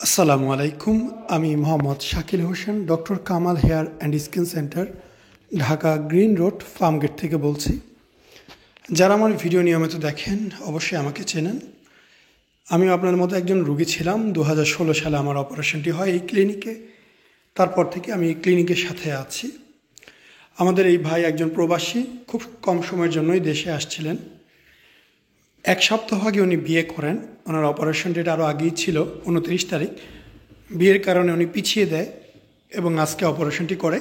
আসসালামু আলাইকুম। আমি Mohammad Shakil Hossain, doctor Kamal hair and skin centre, Dhaka green road, Farmgate থেকে বলছি। যারা আমার ভিডিও নিয়মিত দেখেন অবশ্যই আমাকে চেনেন। আমি আপনার মতো একজন রুগী ছিলাম। 2016 সালে আমার অপারেশনটি হয় এই ক্লিনিকে। তারপর থেকে আমি এই ক্লিনিকের সাথে আছি। আমাদের এই ভাই একজন প্রবাসী, খুব কম সময়ের জন্যই দেশে আসছিলেন। এক সপ্তাহ আগে উনি বিয়ে করেন। ওনার অপারেশন ডেট আরও আগেই ছিল, 29 তারিখ। বিয়ের কারণে উনি পিছিয়ে দেয় এবং আজকে অপারেশনটি করে।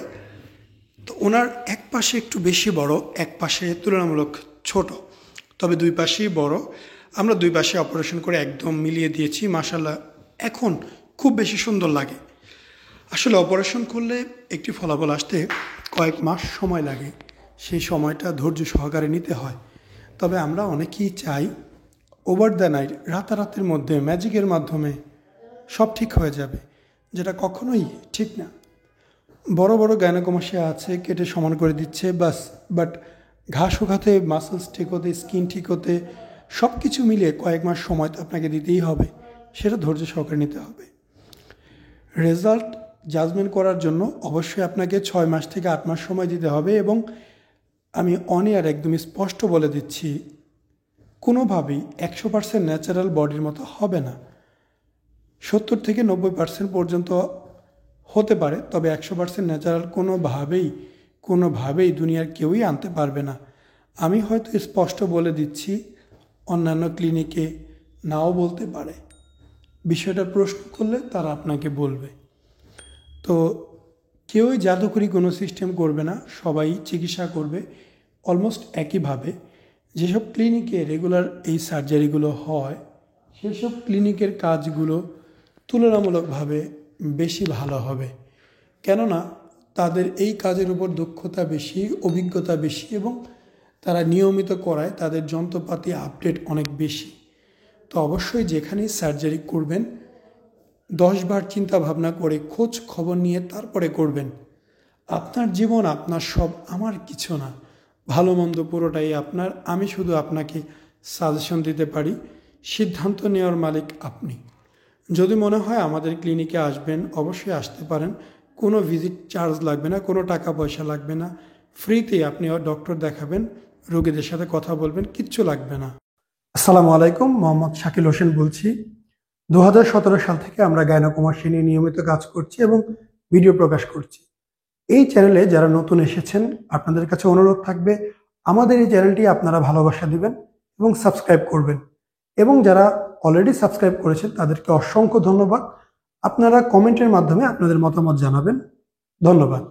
তো ওনার এক পাশে একটু বেশি বড়, এক পাশে তুলনামূলক ছোট, তবে দুই পাশেই বড়। আমরা দুই পাশে অপারেশন করে একদম মিলিয়ে দিয়েছি। মাশাআল্লাহ, এখন খুব বেশি সুন্দর লাগে। আসলে অপারেশন করলে একটি ফলাফল আসতে কয়েক মাস সময় লাগে। সেই সময়টা ধৈর্য সহকারে নিতে হয়। তবে আমরা অনেকেই চাই ওভার দ্য নাইট, রাতারাতের মধ্যে ম্যাজিকের মাধ্যমে সব ঠিক হয়ে যাবে, যেটা কখনোই ঠিক না। বড় বড় গাইনোকমাসিয়া আছে, কেটে সমান করে দিচ্ছে বাস। বাট ঘা শুকাতে, মাসেলস ঠিক হতে, স্কিন ঠিক হতে, সব কিছু মিলিয়ে কয়েক মাস সময় তো আপনাকে দিতেই হবে। সেটা ধৈর্য সহকারে নিতে হবে। রেজাল্ট জাজমেন্ট করার জন্য অবশ্যই আপনাকে 6 মাস থেকে 8 মাস সময় দিতে হবে। এবং আমি অন এয়ার একদম স্পষ্ট বলে দিচ্ছি, কোনোভাবেই 100% ন্যাচারাল বডির মতো হবে না। 70 থেকে 90% পর্যন্ত হতে পারে, তবে 100% ন্যাচারাল কোনোভাবেই দুনিয়ার কেউই আনতে পারবে না। আমি হয়তো স্পষ্ট বলে দিচ্ছি, অন্যান্য ক্লিনিকে নাও বলতে পারে। বিষয়টা প্রশ্ন করলে তারা আপনাকে বলবে। তো কেউই জাদুকরি কোনো সিস্টেম করবে না, সবাই চিকিৎসা করবে অলমোস্ট একইভাবে। যেসব ক্লিনিকে রেগুলার এই সার্জারিগুলো হয়, সেসব ক্লিনিকের কাজগুলো তুলনামূলকভাবে বেশি ভালো হবে। কেননা তাদের এই কাজের উপর দক্ষতা বেশি, অভিজ্ঞতা বেশি এবং তারা নিয়মিত করায়, তাদের যন্ত্রপাতি আপডেট অনেক বেশি। তো অবশ্যই যেখানেই সার্জারি করবেন 10 বার চিন্তা ভাবনা করে, খোঁজ খবর নিয়ে তারপরে করবেন। আপনার জীবন, আপনার সব, আমার কিছু না। ভালো মন্দ পুরোটাই আপনার। আমি শুধু আপনাকে সাজেশন দিতে পারি, সিদ্ধান্ত নেওয়ার মালিক আপনি। যদি মনে হয় আমাদের ক্লিনিকে আসবেন, অবশ্যই আসতে পারেন। কোনো ভিজিট চার্জ লাগবে না, কোনো টাকা পয়সা লাগবে না। ফ্রিতেই আপনি ডক্টর দেখাবেন, রোগীদের সাথে কথা বলবেন, কিচ্ছু লাগবে না। আসসালামু আলাইকুম, মোহাম্মদ শাকিল হোসেন বলছি। 2017 সাল থেকে আমরা গাইনোকমাসিয়া নিয়ে নিয়মিত কাজ করছি এবং ভিডিও প্রকাশ করছি। এই চ্যানেলে যারা নতুন এসেছেন, আপনাদের কাছে অনুরোধ থাকবে আমাদের এই চ্যানেলটি আপনারা ভালোবাসা দিবেন এবং সাবস্ক্রাইব করবেন। এবং যারা অলরেডি সাবস্ক্রাইব করেছেন তাদেরকে অসংখ্য ধন্যবাদ। আপনারা কমেন্টের মাধ্যমে আপনাদের মতামত জানাবেন। ধন্যবাদ।